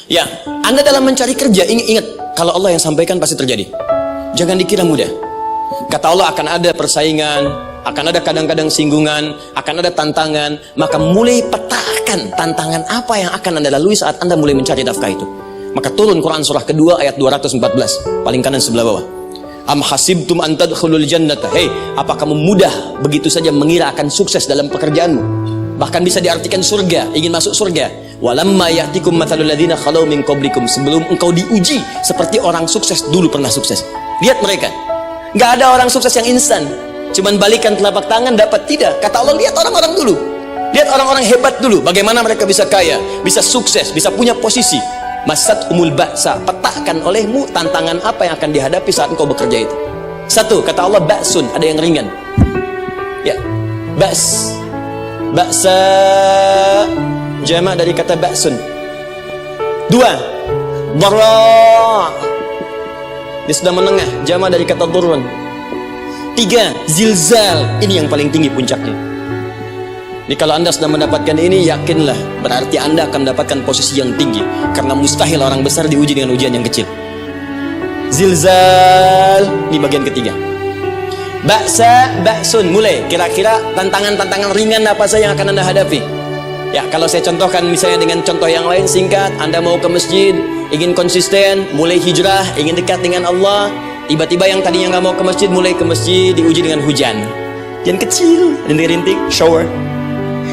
Ya, Anda dalam mencari kerja, ingat, kalau Allah yang sampaikan pasti terjadi. Jangan dikira mudah. Kata Allah akan ada persaingan, akan ada kadang-kadang singgungan, akan ada tantangan. Maka mulai petakan tantangan apa yang akan Anda lalui saat Anda mulai mencari nafkah itu. Maka turun Quran surah kedua ayat 214, paling kanan sebelah bawah. Am hasibtum an tadkhulul jannata. Hei, apa kamu mudah begitu saja mengira akan sukses dalam pekerjaanmu? Bahkan bisa diartikan surga, ingin masuk surga. Walamma ya'tikum mathalul ladzina khalau min qablikum. Sebelum engkau diuji seperti orang sukses dulu pernah sukses. Lihat mereka. Nggak ada orang sukses yang instan. Cuman balikan telapak tangan dapat, tidak. Kata Allah, lihat orang-orang dulu. Lihat orang-orang hebat dulu. Bagaimana mereka bisa kaya, bisa sukses, bisa punya posisi. Masat umul ba'sa. Petakan olehmu tantangan apa yang akan dihadapi saat engkau bekerja itu. Satu, kata Allah, ba'sun. Ada yang ringan. Ya, ba's. Ba'sa jama' dari kata ba'sun. Dua, dharra. Dia sudah menengah, jama' dari kata dhurrun. Tiga, zilzal. Ini yang paling tinggi puncaknya. Jadi kalau Anda sudah mendapatkan ini, yakinlah, berarti Anda akan mendapatkan posisi yang tinggi. Karena mustahil orang besar diuji dengan ujian yang kecil. Zilzal, ini bagian ketiga. Ba'sa, ba'sun. Mulai, kira-kira tantangan-tantangan ringan apa saja yang akan Anda hadapi? Ya, kalau saya contohkan misalnya dengan contoh yang lain singkat, Anda mau ke masjid, ingin konsisten, mulai hijrah, ingin dekat dengan Allah, tiba-tiba yang tadinya nggak mau ke masjid, mulai ke masjid, diuji dengan hujan. Hujan kecil, rintik-rintik, shower.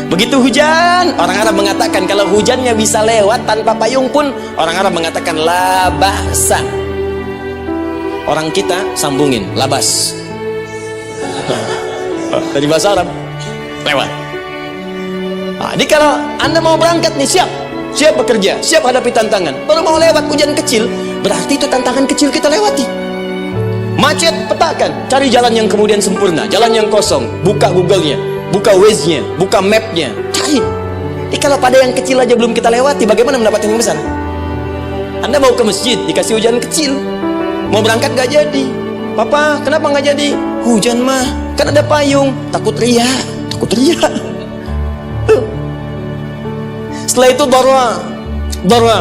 Begitu hujan, orang Arab mengatakan kalau hujannya bisa lewat tanpa payung pun, orang Arab mengatakan la ba'sa. Orang kita sambungin, labas. Dari bahasa Arab, lewat. Nah, jadi kalau Anda mau berangkat nih, siap bekerja, siap hadapi tantangan, baru mau lewat hujan kecil, berarti itu tantangan kecil kita lewati. Macet, petakan, cari jalan yang kemudian sempurna, jalan yang kosong, buka Google-nya, buka Waze-nya, buka map-nya, cari. Jadi kalau pada yang kecil aja belum kita lewati, bagaimana mendapatkan yang besar? Anda mau ke masjid, dikasih hujan kecil, mau berangkat gak jadi. Papa, kenapa gak jadi? Hujan mah, kan ada payung. Takut riak. Setelah itu dharra.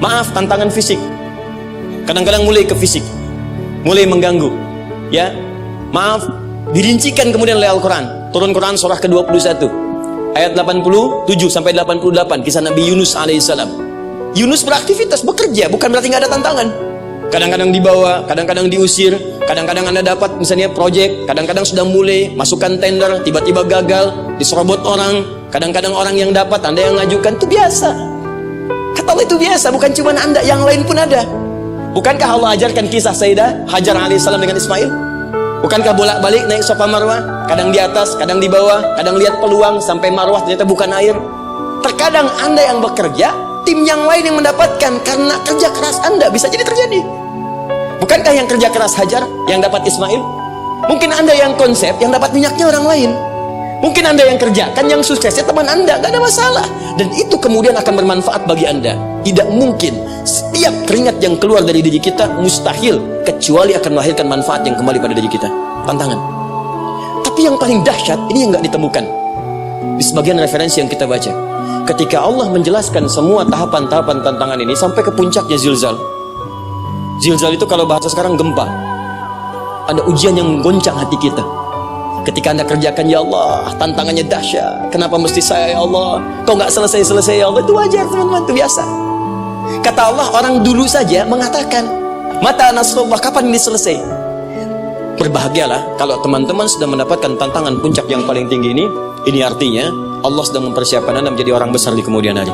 Maaf, tantangan fisik. Kadang-kadang mulai ke fisik, mulai mengganggu. Ya, maaf, dirincikan kemudian oleh Al-Quran. Turun Quran surah ke-21 ayat 87 sampai 88, kisah Nabi Yunus alaihissalam. Yunus beraktivitas, bekerja, bukan berarti nggak ada tantangan. Kadang-kadang dibawa, kadang-kadang diusir, kadang-kadang Anda dapat misalnya proyek, kadang-kadang sudah mulai masukkan tender, tiba-tiba gagal, diserobot orang, kadang-kadang orang yang dapat, Anda yang ngajukan, itu biasa. Kata Allah, itu biasa, bukan cuma Anda, yang lain pun ada. Bukankah Allah ajarkan kisah Sayyidah Hajar alaihissalam dengan Ismail? Bukankah bolak-balik naik Safa Marwah, kadang di atas, kadang di bawah, kadang lihat peluang sampai Marwah ternyata bukan air. Terkadang Anda yang bekerja, tim yang lain yang mendapatkan karena kerja keras Anda, bisa jadi terjadi. Bukankah yang kerja keras Hajar yang dapat Ismail? Mungkin Anda yang konsep, yang dapat minyaknya orang lain. Mungkin Anda yang kerjakan, yang suksesnya teman Anda, gak ada masalah. Dan itu kemudian akan bermanfaat bagi Anda. Tidak mungkin setiap keringat yang keluar dari diri kita mustahil, kecuali akan melahirkan manfaat yang kembali pada diri kita. Tantangan. Tapi yang paling dahsyat, ini yang gak ditemukan di sebagian referensi yang kita baca. Ketika Allah menjelaskan semua tahapan-tahapan tantangan ini sampai ke puncaknya zilzal. Zilzal itu kalau bahasa sekarang gempa. Ada ujian yang menggoncang hati kita. Ketika Anda kerjakan, ya Allah, tantangannya dahsyat. Kenapa mesti saya, ya Allah? Kok nggak selesai-selesai, ya Allah? Itu wajar, teman-teman, itu biasa. Kata Allah, orang dulu saja mengatakan, mata nasrullah, kapan ini selesai? Berbahagialah kalau teman-teman sudah mendapatkan tantangan puncak yang paling tinggi ini. Ini artinya Allah sedang mempersiapkan Anda menjadi orang besar di kemudian hari.